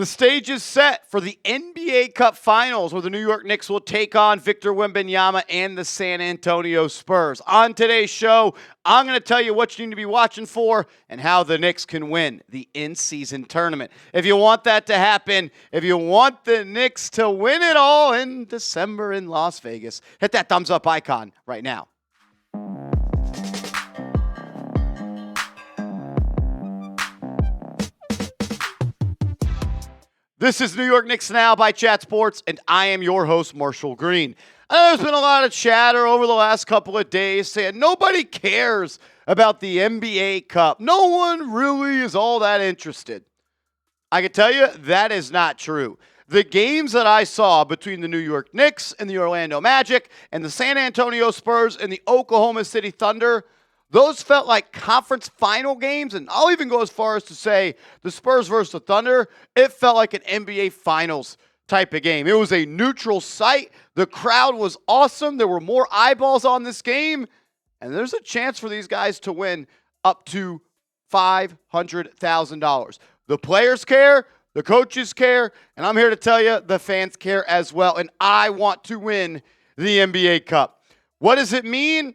The stage is set for the NBA Cup Finals, where the New York Knicks will take on Victor Wembanyama and the San Antonio Spurs. On today's show, I'm going to tell you what you need to be watching for and how the Knicks can win the in-season tournament. If you want that to happen, if you want the Knicks to win it all in December in Las Vegas, hit that thumbs up icon right now. This is New York Knicks Now by Chat Sports, and I am your host, Marshall Green. I know there's been a lot of chatter over the last couple of days saying nobody cares about the NBA Cup. No one really is all that interested. I can tell you that is not true. The games that I saw between the New York Knicks and the Orlando Magic and the San Antonio Spurs and the Oklahoma City Thunder, those felt like conference final games, and I'll even go as far as to say the Spurs versus the Thunder, it felt like an NBA Finals type of game. It was a neutral site. The crowd was awesome. There were more eyeballs on this game, and there's a chance for these guys to win up to $500,000. The players care, the coaches care, and I'm here to tell you the fans care as well, and I want to win the NBA Cup. What does it mean?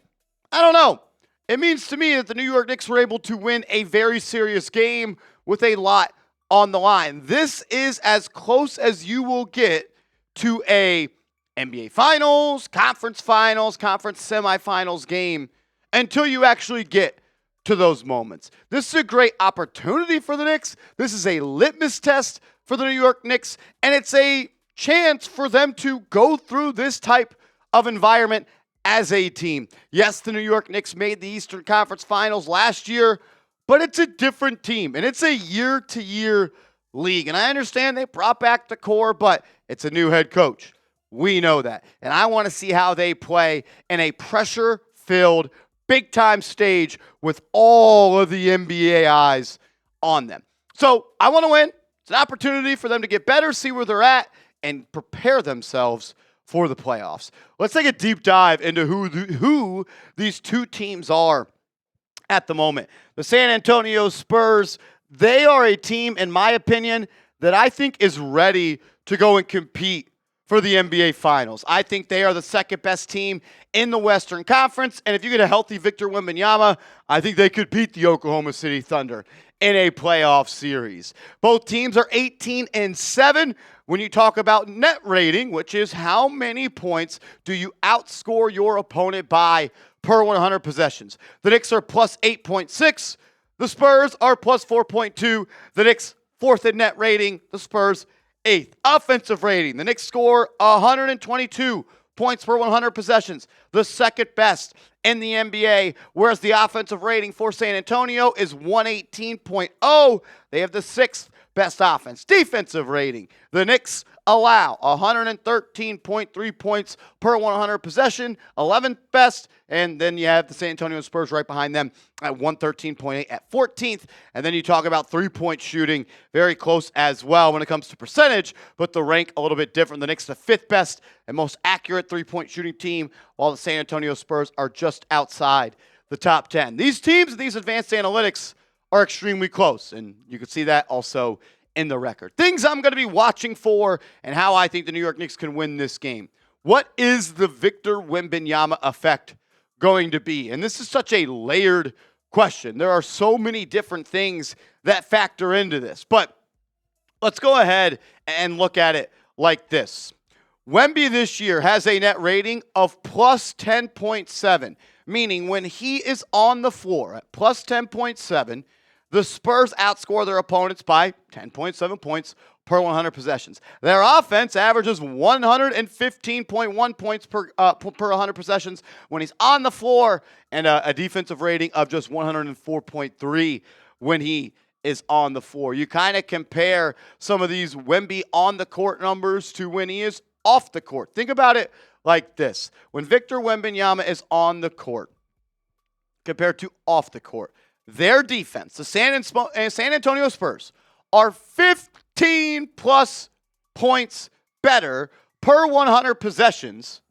I don't know. It means to me that the New York Knicks were able to win a very serious game with a lot on the line. This is as close as you will get to a NBA Finals, conference semifinals game until you actually get to those moments. This is a great opportunity for the Knicks. This is a litmus test for the New York Knicks, and it's a chance for them to go through this type of environment as a team. Yes, the New York Knicks made the Eastern Conference Finals last year, but it's a different team, and it's a year-to-year league. And I understand they brought back the core, but it's a new head coach. We know that. And I want to see how they play in a pressure-filled, big-time stage with all of the NBA eyes on them. So I want to win. It's an opportunity for them to get better, see where they're at, and prepare themselves for the playoffs. Let's take a deep dive into who these two teams are at the moment. The San Antonio Spurs, they are a team, in my opinion, that I think is ready to go and compete for the NBA Finals. I think they are the second best team in the Western Conference, and if you get a healthy Victor Wembanyama, I think they could beat the Oklahoma City Thunder in a playoff series. Both teams are 18-7. When you talk about net rating, which is how many points do you outscore your opponent by per 100 possessions. The Knicks are plus 8.6. The Spurs are plus 4.2. The Knicks fourth in net rating. The Spurs eighth. Offensive rating. The Knicks score 122 points per 100 possessions. The second best in the NBA, whereas the offensive rating for San Antonio is 118.0. They have the sixth best offense. Defensive rating. The Knicks allow 113.3 points per 100 possession, 11th best, and then you have the San Antonio Spurs right behind them at 113.8 at 14th, and then you talk about three-point shooting, very close as well when it comes to percentage, but the rank a little bit different. The Knicks the fifth best and most accurate three-point shooting team, while the San Antonio Spurs are just outside the top 10. These teams, these advanced analytics, are extremely close, and you can see that also in the record. Things I'm going to be watching for and how I think the New York Knicks can win this game. What is the Victor Wembanyama effect going to be? And this is such a layered question. There are so many different things that factor into this, but let's go ahead and look at it like this. Wemby this year has a net rating of plus 10.7, meaning when he is on the floor at plus 10.7, the Spurs outscore their opponents by 10.7 points per 100 possessions. Their offense averages 115.1 points per 100 possessions when he's on the floor, and a defensive rating of just 104.3 when he is on the floor. You kind of compare some of these Wemby on the court numbers to when he is off the court. Think about it like this. When Victor Wembanyama is on the court compared to off the court, their defense, the San Antonio Spurs, are 15 plus points better per 100 possessions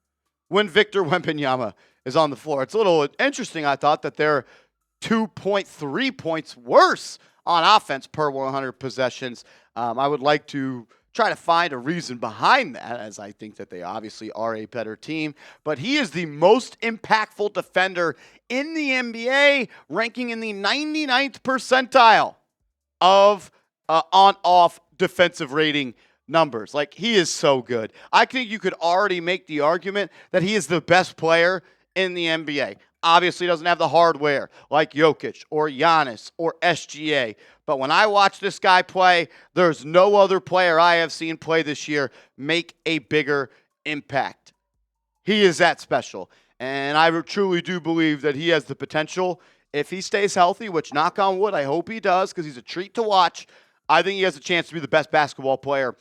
when Victor Wembanyama is on the floor. It's a little interesting, I thought, that they're 2.3 points worse on offense per 100 possessions I would like to try to find a reason behind that, as I think that they obviously are a better team. But he is the most impactful defender in the NBA, ranking in the 99th percentile of on-off defensive rating numbers. Like, he is so good. I think you could already make the argument that he is the best player in the NBA. Obviously, doesn't have the hardware like Jokic or Giannis or SGA. But when I watch this guy play, there's no other player I have seen play this year make a bigger impact. He is that special. And I truly do believe that he has the potential, if he stays healthy, which, knock on wood, I hope he does, because he's a treat to watch. I think he has a chance to be the best basketball player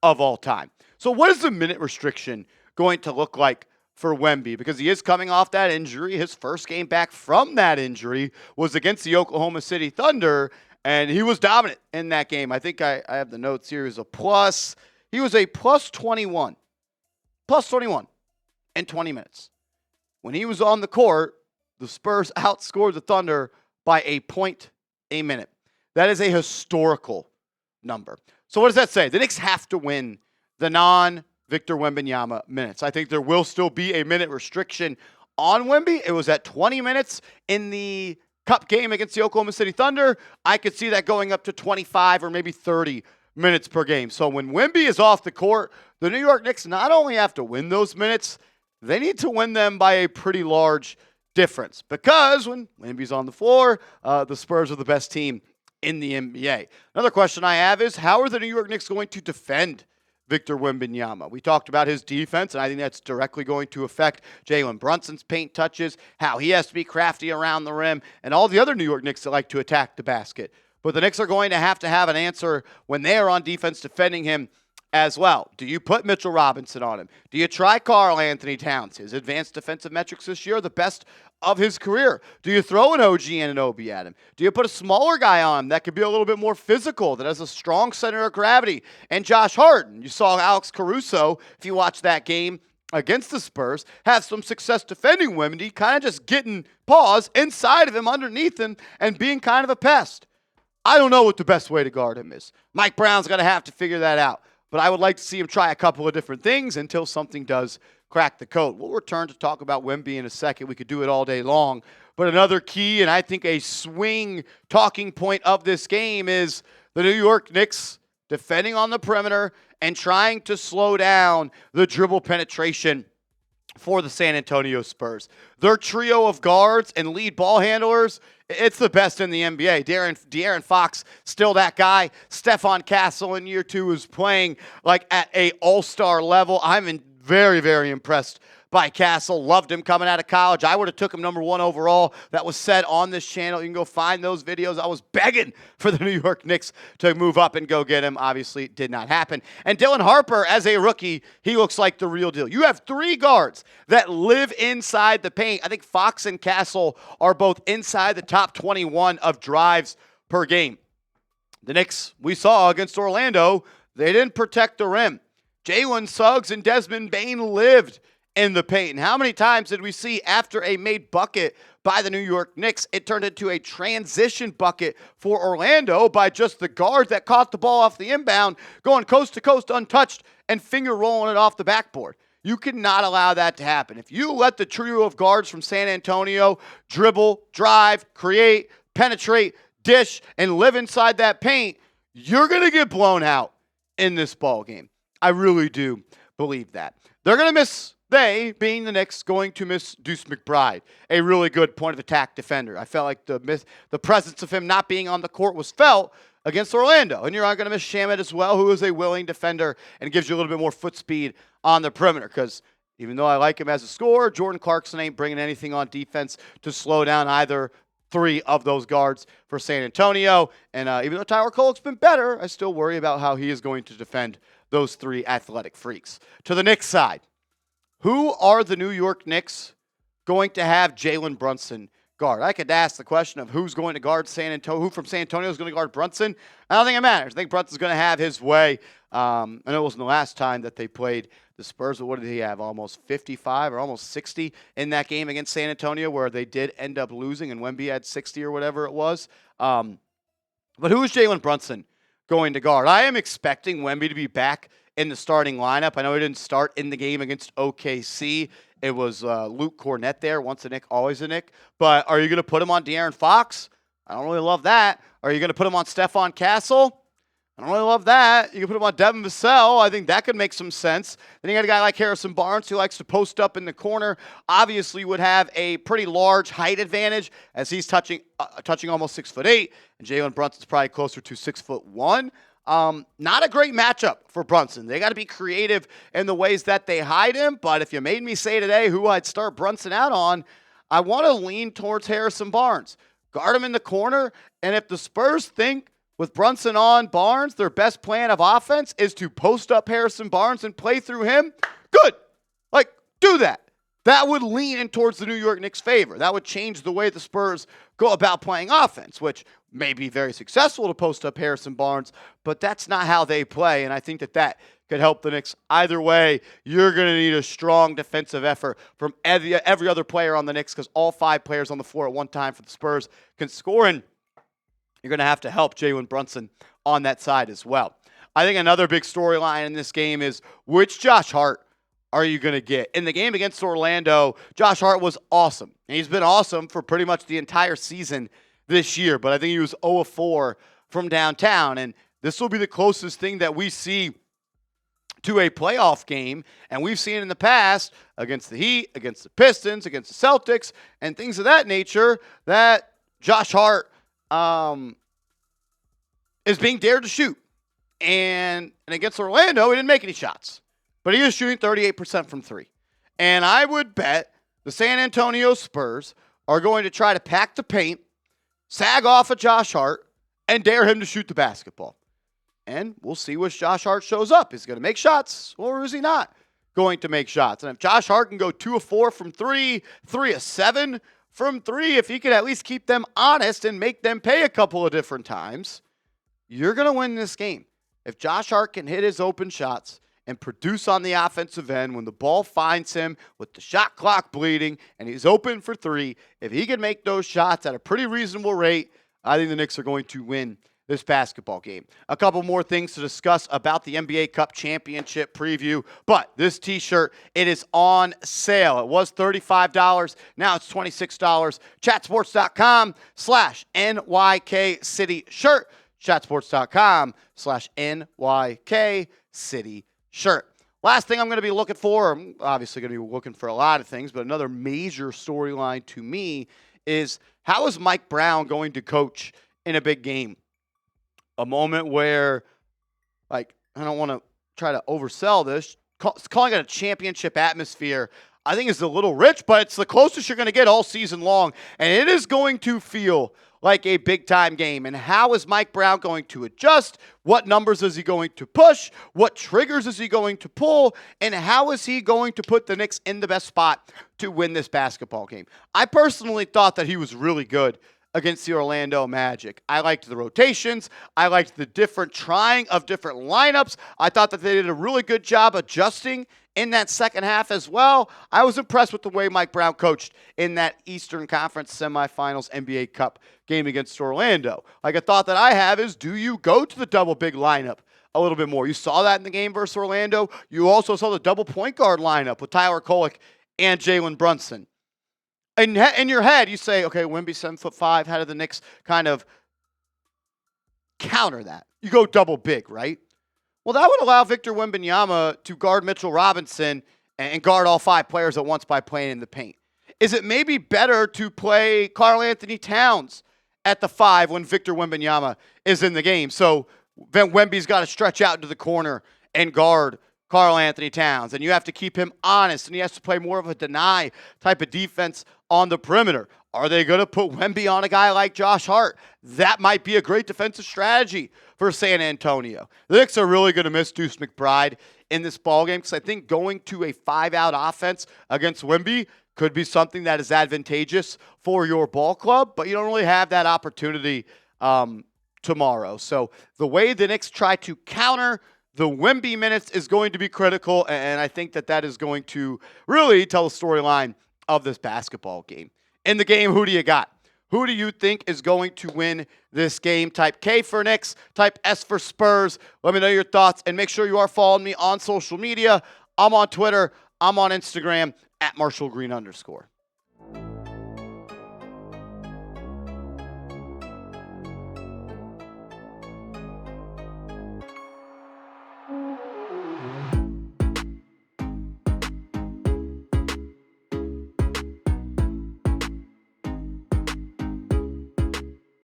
of all time. So what is the minute restriction going to look like for Wemby? Because he is coming off that injury. His first game back from that injury was against the Oklahoma City Thunder, and he was dominant in that game. I think I have the notes here. He was a plus 21 in 20 minutes. When he was on the court, the Spurs outscored the Thunder by a point a minute. That is a historical number. So what does that say? The Knicks have to win the non-Victor Wembanyama minutes. I think there will still be a minute restriction on Wemby. It was at 20 minutes in the Cup game against the Oklahoma City Thunder. I could see that going up to 25 or maybe 30 minutes per game. So when Wemby is off the court, the New York Knicks not only have to win those minutes, they need to win them by a pretty large difference. Because when Wemby's on the floor, the Spurs are the best team in the NBA. Another question I have is, how are the New York Knicks going to defend Victor Wembanyama? We talked about his defense, and I think that's directly going to affect Jalen Brunson's paint touches, how he has to be crafty around the rim, and all the other New York Knicks that like to attack the basket. But the Knicks are going to have an answer when they are on defense defending him as well. Do you put Mitchell Robinson on him? Do you try Karl-Anthony Towns? His advanced defensive metrics this year are the best of his career. Do you throw an OG Anunoby at him? Do you put a smaller guy on him that could be a little bit more physical, that has a strong center of gravity? And Josh Hart, you saw Alex Caruso, if you watch that game against the Spurs, have some success defending Wemby, kind of just getting paws inside of him, underneath him, and being kind of a pest. I don't know what the best way to guard him is. Mike Brown's going to have to figure that out. But I would like to see him try a couple of different things until something does crack the code. We'll return to talk about Wemby in a second. We could do it all day long. But another key, and I think a swing talking point of this game, is the New York Knicks defending on the perimeter and trying to slow down the dribble penetration for the San Antonio Spurs. Their trio of guards and lead ball handlers, it's the best in the NBA. De'Aaron Fox, still that guy. Stephon Castle in year 2 is playing like at a all-star level. I'm very, very impressed by Castle. Loved him coming out of college. I would have took him number 1 overall. That was said on this channel. You can go find those videos. I was begging for the New York Knicks to move up and go get him. Obviously, it did not happen. And Dylan Harper, as a rookie, he looks like the real deal. You have 3 guards that live inside the paint. I think Fox and Castle are both inside the top 21 of drives per game. The Knicks, we saw against Orlando, they didn't protect the rim. Jalen Suggs and Desmond Bane lived in the paint. And how many times did we see after a made bucket by the New York Knicks, it turned into a transition bucket for Orlando by just the guard that caught the ball off the inbound, going coast to coast untouched and finger rolling it off the backboard? You cannot allow that to happen. If you let the trio of guards from San Antonio dribble, drive, create, penetrate, dish, and live inside that paint, you're going to get blown out in this ball game. I really do believe that. They're going to miss, they, being the Knicks, going to miss Deuce McBride, a really good point of attack defender. I felt like the presence of him not being on the court was felt against Orlando. And you're going to miss Shamet as well, who is a willing defender and gives you a little bit more foot speed on the perimeter. Because even though I like him as a scorer, Jordan Clarkson ain't bringing anything on defense to slow down either 3 of those guards for San Antonio. And even though Tyler Kolek's been better, I still worry about how he is going to defend those 3 athletic freaks. To the Knicks side, who are the New York Knicks going to have Jalen Brunson guard? I could ask the question of who's going to guard San Antonio, who from San Antonio is going to guard Brunson. I don't think it matters. I think Brunson's going to have his way. I know it wasn't the last time that they played the Spurs, but what did he have? Almost 55 or almost 60 in that game against San Antonio, where they did end up losing and Wemby had 60 or whatever it was. But who is Jalen Brunson going to guard. I am expecting Wemby to be back in the starting lineup. I know he didn't start in the game against OKC. It was Luke Cornett there, once a Knick, always a Knick. But are you going to put him on De'Aaron Fox? I don't really love that. Are you going to put him on Stephon Castle? I don't really love that. You can put him on Devin Vassell. I think that could make some sense. Then you got a guy like Harrison Barnes who likes to post up in the corner. Obviously would have a pretty large height advantage as he's touching almost 6'8", and Jalen Brunson's probably closer to 6'1". Not a great matchup for Brunson. They got to be creative in the ways that they hide him. But if you made me say today who I'd start Brunson out on, I want to lean towards Harrison Barnes. Guard him in the corner, and if the Spurs think with Brunson on Barnes, their best plan of offense is to post up Harrison Barnes and play through him, good. Like, do that. That would lean in towards the New York Knicks' favor. That would change the way the Spurs go about playing offense, which may be very successful to post up Harrison Barnes, but that's not how they play, and I think that could help the Knicks. Either way, you're going to need a strong defensive effort from every other player on the Knicks because all 5 players on the floor at one time for the Spurs can score, and you're going to help Jalen Brunson on that side as well. I think another big storyline in this game is which Josh Hart are you going to get? In the game against Orlando, Josh Hart was awesome. And he's been awesome for pretty much the entire season this year, but I think he was 0-4 from downtown, and this will be the closest thing that we see to a playoff game, and we've seen in the past against the Heat, against the Pistons, against the Celtics, and things of that nature that Josh Hart is being dared to shoot. And against Orlando, he didn't make any shots. But he is shooting 38% from 3. And I would bet the San Antonio Spurs are going to try to pack the paint, sag off of Josh Hart, and dare him to shoot the basketball. And we'll see which Josh Hart shows up. Is he going to make shots, or is he not going to make shots? And if Josh Hart can go 2 of 4 from 3, 3 of 7 from 3, if he could at least keep them honest and make them pay a couple of different times, you're going to win this game. If Josh Hart can hit his open shots and produce on the offensive end when the ball finds him with the shot clock bleeding and he's open for 3, if he can make those shots at a pretty reasonable rate, I think the Knicks are going to win this basketball game. A couple more things to discuss about the NBA Cup Championship preview, but this t-shirt, it is on sale. It was $35. Now it's $26. Chatsports.com/NYK City shirt. Chatsports.com/NYK City shirt. Last thing I'm going to be looking for, I'm obviously going to be looking for a lot of things, but another major storyline to me is how is Mike Brown going to coach in a big game? A moment where, like, I don't want to try to oversell this, calling it a championship atmosphere, I think is a little rich, but it's the closest you're going to get all season long, and it is going to feel like a big-time game. And how is Mike Brown going to adjust? What numbers is he going to push? What triggers is he going to pull? And how is he going to put the Knicks in the best spot to win this basketball game? I personally thought that he was really good against the Orlando Magic. I liked the rotations. I liked the different trying of different lineups. I thought that they did a really good job adjusting in that second half as well. I was impressed with the way Mike Brown coached in that Eastern Conference semifinals NBA Cup game against Orlando. Like, a thought that I have is, do you go to the double big lineup a little bit more? You saw that in the game versus Orlando. You also saw the double point guard lineup with Tyler Kolek and Jalen Brunson. In your head, you say, okay, Wemby 7'5". How did the Knicks kind of counter that? You go double big, right? Well, that would allow Victor Wembanyama to guard Mitchell Robinson and guard all 5 players at once by playing in the paint. Is it maybe better to play Karl-Anthony Towns at the 5 when Victor Wembanyama is in the game? So then Wemby's got to stretch out into the corner and guard Karl-Anthony Towns, and you have to keep him honest, and he has to play more of a deny type of defense on the perimeter. Are they going to put Wemby on a guy like Josh Hart? That might be a great defensive strategy for San Antonio. The Knicks are really going to miss Deuce McBride in this ballgame because I think going to a 5-out offense against Wemby could be something that is advantageous for your ball club, but you don't really have that opportunity tomorrow. So the way the Knicks try to counter the Wemby minutes is going to be critical, and I think that is going to really tell the storyline of this basketball game. In the game, who do you got? Who do you think is going to win this game? Type K for Knicks, type S for Spurs. Let me know your thoughts, and make sure you are following me on social media. I'm on Twitter. I'm on Instagram @MarshallGreen_.